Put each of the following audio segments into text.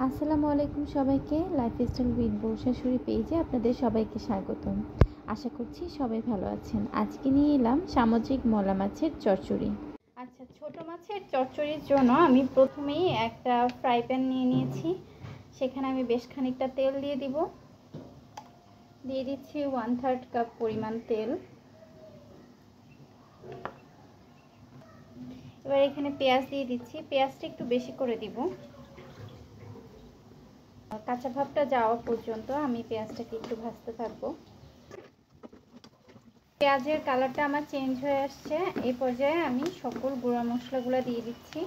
আসসালামু আলাইকুম সবাইকে। লাইফস্টাইল উইথ বউ শাশুড়ি পেজে আপনাদের সবাইকে স্বাগতম। আশা করছি সবাই ভালো আছেন। আজকে নিয়ে এলাম সামুদ্রিক মলা মাছের চচ্চড়ি। আচ্ছা, ছোট মাছের চচ্চড়ির জন্য আমি প্রথমেই একটা ফ্রাই প্যান নিয়ে নিয়েছি। সেখানে আমি বেশ খানিকটা তেল দিয়ে দিচ্ছি 1/3 কাপ পরিমাণ তেল। এবার এখানে পেঁয়াজ দিয়ে দিচ্ছি। পেঁয়াজটা একটু বেশি করে দিব। কাঁচা ভাবটা যাওয়া পর্যন্ত আমি পেঁয়াজটাকে একটু ভাজতে থাকবো। পেঁয়াজের কালারটা আমার চেঞ্জ হয়ে আসছে। এই পর্যায়ে আমি সকল গুঁড়া মশলাগুলো দিয়ে দিচ্ছি।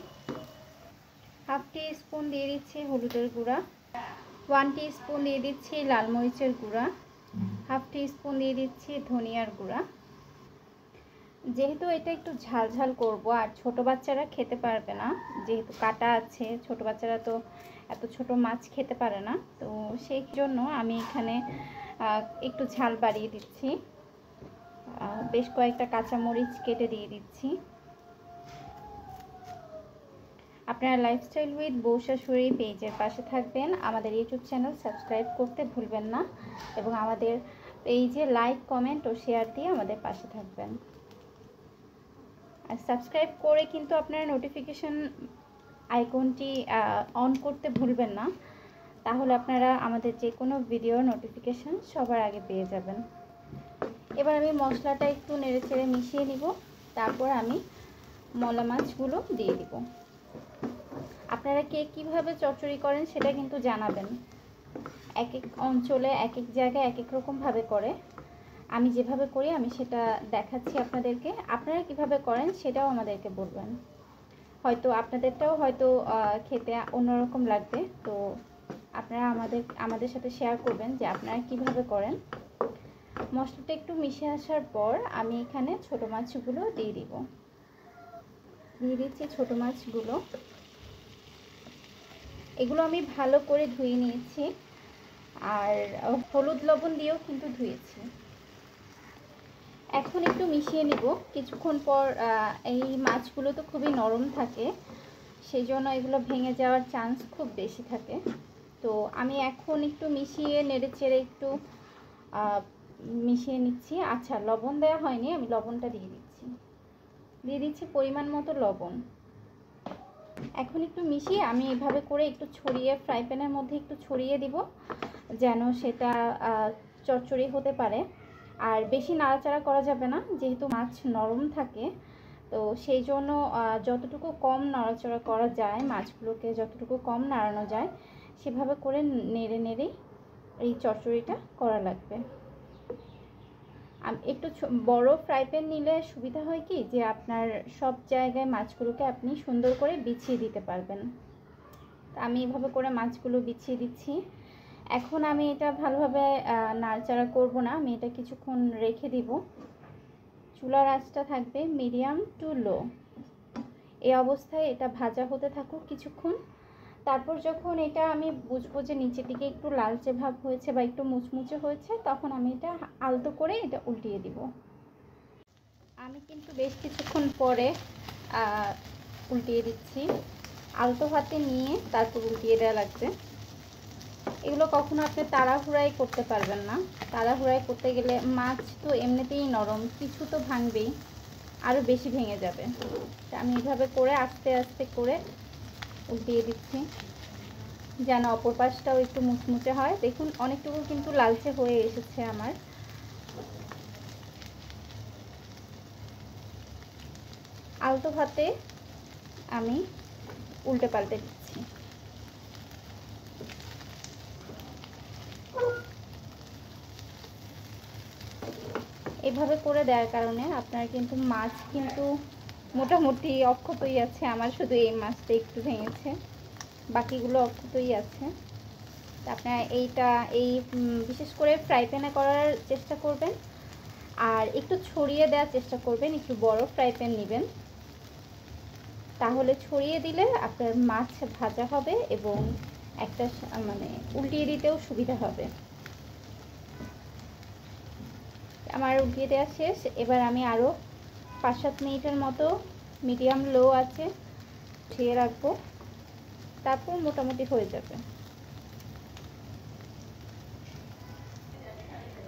1/2 টিস্পুন দিয়ে দিচ্ছি হলুদের গুঁড়া, 1 টিস্পুন দিয়ে দিচ্ছি লাল মরিচের গুঁড়া, 1/2 টিস্পুন দিয়ে দিচ্ছি ধনিয়ার গুঁড়া। যেহেতু এটা একটু ঝাল ঝাল করবো আর ছোট বাচ্চারা খেতে পারবে না, যেহেতু কাটা আছে, ছোট বাচ্চারা তো এত ছোট মাছ খেতে পারে না, তো সেই জন্য আমি এখানে একটু ঝাল বাড়িয়ে দিচ্ছি। বেশ কয়েকটা কাঁচামরিচ কেটে দিয়ে দিচ্ছি। আপনারা লাইফস্টাইল উইথ বউ শাশুড়ি পেজের পাশে থাকবেন। আমাদের ইউটিউব চ্যানেল সাবস্ক্রাইব করতে ভুলবেন না এবং আমাদের পেজে লাইক, কমেন্ট ও শেয়ার দিয়ে আমাদের পাশে থাকবেন। আর সাবস্ক্রাইব করে কিন্তু আপনারা নোটিফিকেশন আইকনটি অন করতে ভুলবেন না, তাহলে আপনারা আমাদের যে কোনো ভিডিওর নোটিফিকেশন সবার আগে পেয়ে যাবেন। এবার আমি মশলাটা একটু নেড়েচেড়ে মিশিয়ে নিব। তারপর আমি মলা মাছগুলো দিয়ে দিব। আপনারা কে কীভাবে চচ্চড়ি করেন সেটা কিন্তু জানাবেন। এক এক অঞ্চলে এক এক জায়গায় এক এক রকমভাবে করে। আমি যেভাবে করি আমি সেটা দেখাচ্ছি আপনাদেরকে। আপনারা কিভাবে করেন সেটাও আমাদেরকে বলবেন। হয়তো আপনাদেরটাও হয়তো খেতে অন্যরকম লাগবে, তো আপনারা আমাদের সাথে শেয়ার করবেন যে আপনারা কিভাবে করেন। মশলাটা একটু মিশে আসার পর আমি এখানে ছোট মাছগুলো দিয়ে দিচ্ছি। ছোট মাছগুলো এগুলো আমি ভালো করে ধুয়ে নিয়েছি আর হলুদ লবণ দিয়েও কিন্তু ধুয়েছি। এখন একটু মিশিয়ে নিব। কিছুক্ষণ পর এই মাছগুলো তো খুবই নরম থাকে, সেই জন্য এগুলো ভেঙে যাওয়ার চান্স খুব বেশি থাকে। তো আমি এখন একটু মিশিয়ে নেড়েচেড়ে একটু মিশিয়ে নিচ্ছি। আচ্ছা, লবণ দেওয়া হয়নি, আমি লবণটা দিয়ে দিচ্ছি পরিমাণ মতো লবণ। এখন একটু মিশিয়ে আমি এভাবে করে একটু ছড়িয়ে ফ্রাই প্যানের মধ্যে একটু ছড়িয়ে দিব, যেন সেটা চচ্চড়ি হতে পারে। আর বেশি নাড়াচাড়া করা যাবে না, যেহেতু মাছ নরম থাকে, তো সেই জন্য যতটুকু কম নাড়াচাড়া করা যায়, মাছগুলোকে যতটুকু কম নাড়ানো যায় সেভাবে করে নেড়ে নেড়েই এই চচ্চড়িটা করা লাগবে। একটু বড় ফ্রাই প্যান নিলে সুবিধা হয় কি, যে আপনার সব জায়গায় মাছগুলোকে আপনি সুন্দর করে বিছিয়ে দিতে পারবেন। আমি এভাবে করে মাছগুলো বিছিয়ে দিচ্ছি। এখন আমি এটা ভালোভাবে নাড়াচাড়া করব না, আমি এটা কিছুক্ষণ রেখে দিব। চুলার আঁচটা থাকবে মিডিয়াম টু লো। এই অবস্থায় এটা ভাজা হতে থাকুক কিছুক্ষণ। তারপর যখন এটা আমি বুঝবো যে নিচের দিকে একটু লালচে ভাব হয়েছে বা একটু মুচমুচে হয়েছে, তখন আমি এটা আলতো করে এটা উল্টিয়ে দিব। আমি কিন্তু বেশ কিছুক্ষণ পরে উল্টিয়ে দিচ্ছি। আলতো হাতে নিয়ে তারপর উল্টিয়ে দেওয়া লাগবে। এগুলো কখনো আপনি তাড়াহুড়াই করতে পারবেন না। তাড়াহুড়াই করতে গেলে মাছ তো এমনিতেই নরম, কিছু তো ভাঙবেই, আরও বেশি ভেঙে যাবে। আমি এভাবে করে আস্তে আস্তে করে উল্টিয়ে দিচ্ছি, যেন অপর পাশটাও একটু মুচমুচে হয়। দেখুন অনেকটুকু কিন্তু লালচে হয়ে এসেছে আমার। আলতো হাতে আমি উল্টে পাল্টে দিচ্ছি। এভাবে করে দেওয়ার কারণে আপনার কিন্তু মাছ কিন্তু মোটামুটি অক্ষতই আছে। আমার শুধু এই মাছটা একটু ভেঙেছে, বাকিগুলো অক্ষতই আছে। আপনারা এই বিশেষ করে ফ্রাই প্যানে করার চেষ্টা করবেন, আর একটু ছড়িয়ে দেওয়ার চেষ্টা করবেন। একটু বড় ফ্রাই প্যান নেবেন, তাহলে ছড়িয়ে দিলে আপনার মাছ ভাজা হবে এবং একটা উল্টিয়ে দিতেও সুবিধা হবে। আমার উল্টিয়ে দেওয়া শেষ। এবার আমি আরও 5-7 মিনিটের মতো মিডিয়াম লো আছে ধুয়ে রাখবো, তারপর মোটামুটি হয়ে যাবে।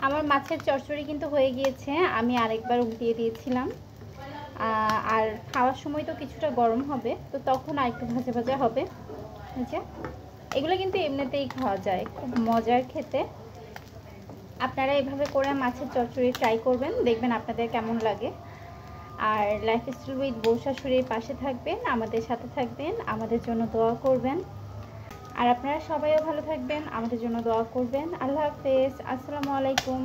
আমার মাছের চচ্চড়ি কিন্তু হয়ে গিয়েছে, আমি আরেকবার উল্টিয়ে দিয়েছিলাম। আর খাওয়ার সময় তো কিছুটা গরম হবে, তো তখন আর একটু ভাজা ভাজা হবে। আচ্ছা, এগুলো কিন্তু এমনিতেই খাওয়া যায়, খুব মজার খেতে। আপনারা এভাবে করে মাছের চচ্চড়ি ট্রাই করবেন, দেখবেন আপনাদের কেমন লাগে। আর লাইফস্টাইল উইথ বউ শাশুড়ির পাশে থাকবেন, আমাদের সাথে থাকবেন, আমাদের জন্য দোয়া করবেন। আর আপনারা সবাইও ভালো থাকবেন, আমাদের জন্য দোয়া করবেন। আল্লাহ হাফেজ, আসসালামু আলাইকুম।